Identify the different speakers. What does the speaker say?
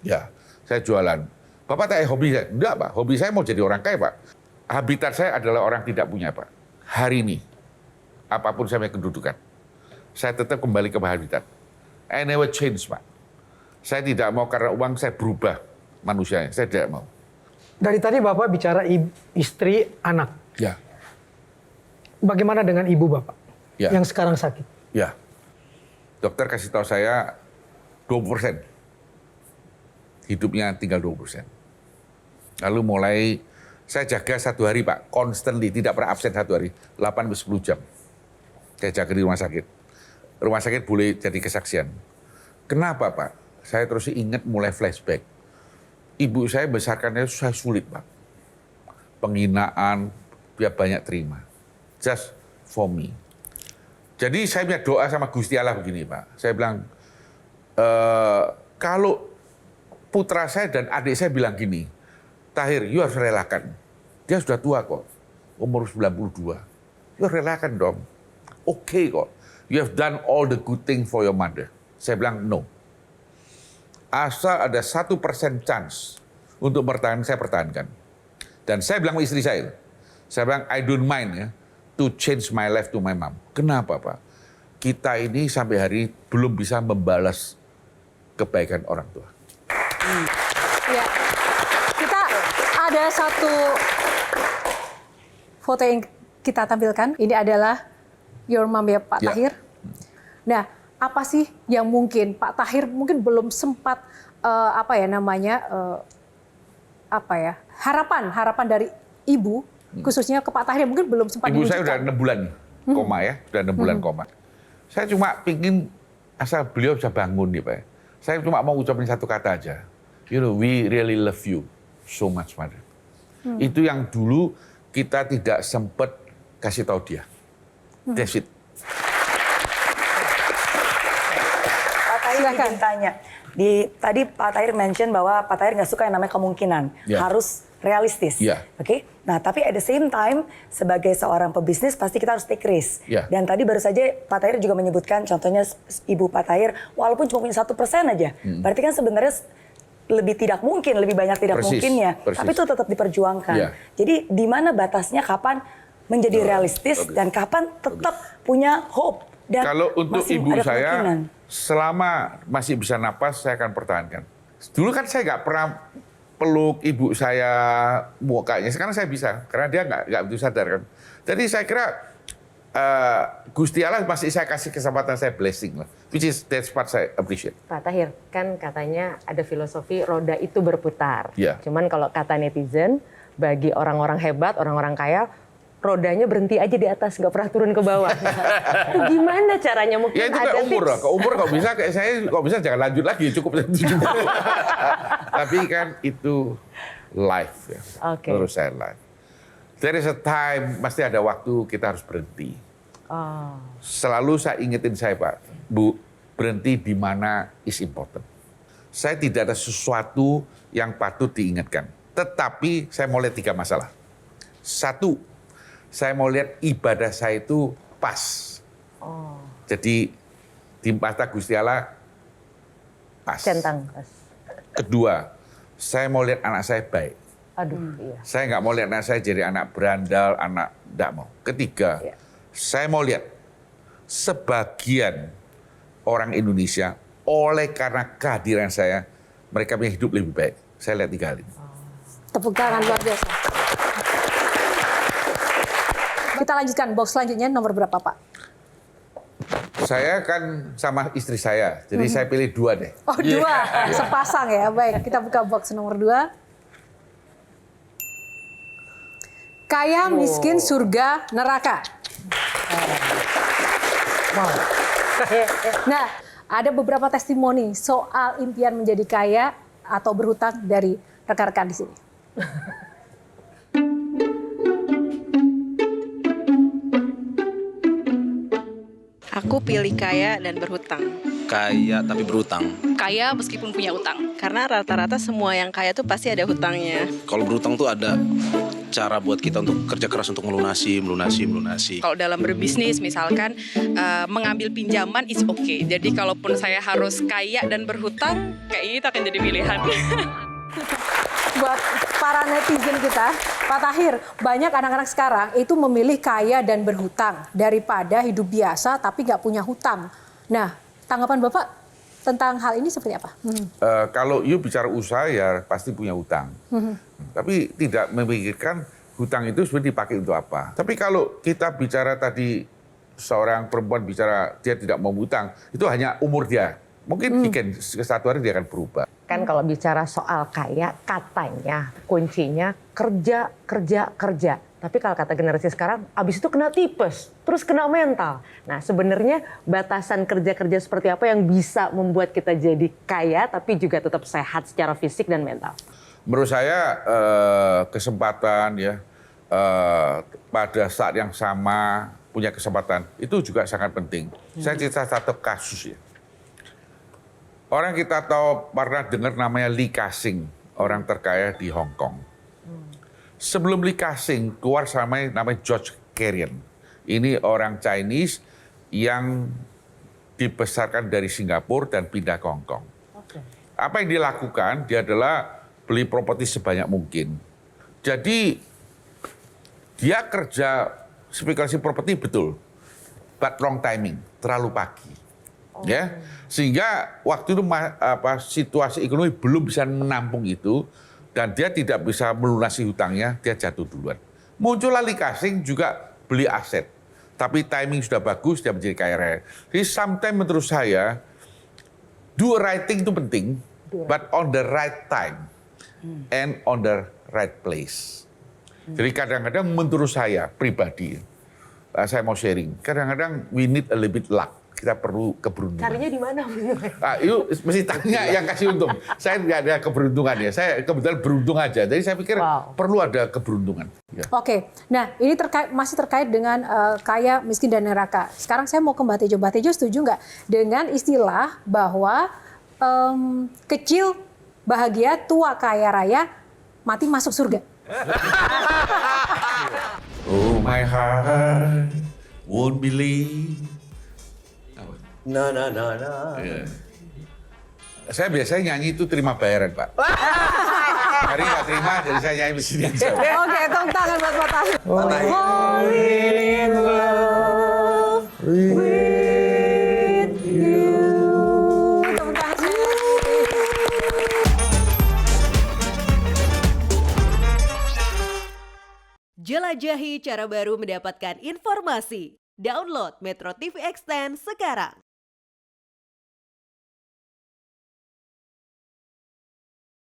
Speaker 1: Ya, saya jualan. Bapak tanya hobi saya? Enggak, Pak. Hobi saya mau jadi orang kaya, Pak. Habitat saya adalah orang tidak punya, Pak. Hari ini, apapun saya punya kedudukan, saya tetap kembali ke habitat. I never change, Pak. Saya tidak mau karena uang saya berubah manusianya. Saya tidak mau.
Speaker 2: Dari tadi Bapak bicara istri, anak.
Speaker 1: Ya.
Speaker 2: Bagaimana dengan ibu Bapak
Speaker 1: Ya.
Speaker 2: yang sekarang sakit?
Speaker 1: Ya. Dokter kasih tahu saya 20%. Hidupnya tinggal 20%. Lalu mulai saya jaga 1 hari, Pak, constantly, tidak pernah absen 1 hari, 8-10 jam. Saya jaga di rumah sakit. Rumah sakit boleh jadi kesaksian. Kenapa, Pak? Saya terus ingat mulai flashback. Ibu saya besarkannya susah sulit, Pak. Penghinaan, dia banyak terima. Just for me. Jadi saya punya doa sama Gusti Allah begini, Pak. Saya bilang, kalau putra saya dan adik saya bilang gini, Tahir, you harus relakan. Dia sudah tua kok, umur 92. You harus relakan dong. Oke kok. You have done all the good thing for your mother. Saya bilang, no. Asal ada 1% chance untuk bertahan, saya pertahankan. Dan saya bilang ke istri saya bilang, I don't mind ya, to change my life to my mom. Kenapa, Pak? Kita ini sampai hari belum bisa membalas kebaikan orang tua.
Speaker 3: Ya. Kita ada satu foto yang kita tampilkan. Ini adalah your mom ya, Pak Tahir. Nah, apa sih yang mungkin Pak Tahir mungkin belum sempat harapan dari ibu khususnya ke Pak Tahir mungkin belum sempat
Speaker 1: Ibu saya
Speaker 3: diwujudkan.
Speaker 1: udah 6 bulan koma ya, udah 6 bulan koma. Saya cuma pingin asal beliau bisa bangun nih, Pak. Saya cuma mau ucapin satu kata aja. You know, we really love you so much, Mother. Itu yang dulu kita tidak sempat kasih tahu dia. That's it.
Speaker 4: Pak Tahir izin tanya. Tadi Pak Tahir mention bahwa Pak Tahir nggak suka yang namanya kemungkinan.
Speaker 1: Ya.
Speaker 4: Harus realistis.
Speaker 1: Ya.
Speaker 4: Oke? Nah, tapi at the same time, sebagai seorang pebisnis pasti kita harus take risk.
Speaker 1: Ya.
Speaker 4: Dan tadi baru saja Pak Tahir juga menyebutkan contohnya Ibu Pak Tahir, walaupun cuma punya 1% aja. Berarti kan sebenarnya lebih tidak mungkin, lebih banyak tidak
Speaker 1: Persis,
Speaker 4: mungkinnya.
Speaker 1: persis.
Speaker 4: Tapi itu tetap diperjuangkan.
Speaker 1: Ya.
Speaker 4: Jadi di mana batasnya kapan menjadi realistis dan kapan tetap punya hope. Dan
Speaker 1: Kalau untuk
Speaker 4: masih
Speaker 1: ibu
Speaker 4: ada
Speaker 1: saya,
Speaker 4: kemungkinan.
Speaker 1: selama masih bisa napas, saya akan pertahankan. Dulu kan saya nggak pernah peluk ibu saya mukanya, sekarang saya bisa, karena dia nggak begitu sadar kan. Jadi saya kira Gusti Allah masih saya kasih kesempatan, saya blessing lah. Which is that's part saya appreciate.
Speaker 5: Pak Tahir, kan katanya ada filosofi roda itu berputar.
Speaker 1: Ya.
Speaker 5: Cuman kalau kata netizen, bagi orang-orang hebat, orang-orang kaya, rodanya berhenti aja di atas, nggak pernah turun ke bawah. Itu gimana caranya? Mungkin
Speaker 1: Ya itu
Speaker 5: ada
Speaker 1: kayak umur lah.
Speaker 5: tips.
Speaker 1: Kalau umur kalau bisa kayak saya, kalau bisa jangan lanjut lagi, cukup 70. Tapi kan itu life ya.
Speaker 5: Oke.
Speaker 1: Menurut saya life. There is a time, pasti ada waktu kita harus berhenti.
Speaker 5: Oh.
Speaker 1: Selalu saya ingetin saya, Pak, Bu, berhenti di mana is important. Saya tidak ada sesuatu yang patut diingatkan. Tetapi saya mau lihat 3 masalah. 1, saya mau lihat ibadah saya itu pas.
Speaker 5: Oh.
Speaker 1: Jadi di mata Gusti Allah pas.
Speaker 5: Centang.
Speaker 1: Kedua, saya mau lihat anak saya baik.
Speaker 5: Aduh, iya.
Speaker 1: Saya nggak mau lihat anak saya jadi anak berandal, anak nggak mau. Ketiga,
Speaker 5: Iya.
Speaker 1: saya mau lihat sebagian orang Indonesia oleh karena kehadiran saya, mereka punya hidup lebih baik. Saya lihat 3 hal ini.
Speaker 3: Tepuk tangan luar biasa. Kita lanjutkan box selanjutnya nomor berapa, Pak?
Speaker 1: Saya kan sama istri saya, jadi saya pilih 2 deh.
Speaker 3: Oh, 2. Sepasang ya. Baik, kita buka box nomor 2. Kaya, miskin, surga, neraka.
Speaker 2: Wow.
Speaker 3: Nah, ada beberapa testimoni soal impian menjadi kaya atau berhutang dari rekan-rekan di sini.
Speaker 6: Aku pilih kaya dan berhutang.
Speaker 7: Kaya tapi berutang.
Speaker 6: Kaya meskipun punya utang. Karena rata-rata semua yang kaya tuh pasti ada hutangnya.
Speaker 7: Kalau berutang tuh ada cara buat kita untuk kerja keras untuk melunasi.
Speaker 6: Kalau dalam berbisnis misalkan mengambil pinjaman is okay. Jadi kalaupun saya harus kaya dan berhutang, kayaknya itu akan jadi pilihan.
Speaker 3: Buat para netizen kita, Pak Tahir, banyak anak-anak sekarang itu memilih kaya dan berhutang daripada hidup biasa tapi nggak punya hutang. Nah, tanggapan Bapak tentang hal ini seperti apa?
Speaker 1: Kalau you bicara usaha ya pasti punya hutang. Tapi tidak memikirkan hutang itu sebenarnya dipakai untuk apa. Tapi kalau kita bicara tadi seorang perempuan bicara dia tidak mau hutang, itu hanya umur dia. Mungkin weekend satu hari dia akan berubah.
Speaker 5: Kan kalau bicara soal kaya, katanya kuncinya kerja. Tapi kalau kata generasi sekarang, abis itu kena tipes, terus kena mental. Nah sebenarnya batasan kerja-kerja seperti apa yang bisa membuat kita jadi kaya, tapi juga tetap sehat secara fisik dan mental?
Speaker 1: Menurut saya kesempatan ya pada saat yang sama punya kesempatan itu juga sangat penting. Saya cerita satu kasus ya. Orang kita tahu pernah dengar namanya Lee Ka-shing, orang terkaya di Hong Kong. Sebelum Lee Ka-shing keluar namanya George Carrion. Ini orang Chinese yang dibesarkan dari Singapura dan pindah ke Hong Kong. Apa yang dilakukan? Dia adalah beli properti sebanyak mungkin. Jadi dia kerja spekulasi properti betul, but wrong timing, terlalu pagi. Ya, sehingga waktu itu situasi ekonomi belum bisa menampung itu dan dia tidak bisa melunasi hutangnya, dia jatuh duluan. Muncullah Lee Ka-shing juga beli aset, tapi timing sudah bagus, dia menjadi kaya raya. Jadi sometimes menurut saya do right thing itu penting, but on the right time and on the right place. Jadi kadang-kadang menurut saya pribadi, saya mau sharing, kadang-kadang we need a little bit luck. Kita perlu keberuntungan.
Speaker 5: Carinya di mana?
Speaker 1: Itu mesti tanya yang kasih untung. Saya nggak ada keberuntungan ya. Saya kebetulan beruntung aja. Jadi saya pikir perlu ada keberuntungan. Ya.
Speaker 3: Oke, nah ini masih terkait dengan kaya, miskin, dan neraka. Sekarang saya mau ke Mbak Tejo. Mbak Tejo setuju nggak dengan istilah bahwa kecil bahagia, tua kaya raya, mati masuk surga?
Speaker 1: Oh my heart won't believe.
Speaker 8: Na.
Speaker 1: Ya. Saya biasanya nyanyi itu terima bayaran, Pak. Hari nggak terima, jadi saya nyanyi di sini aja.
Speaker 3: Oke, tepuk tangan buat Pak Tahir. Tepuk tangan.
Speaker 9: Jelajahi cara baru mendapatkan informasi. Download Metro TV Extend sekarang.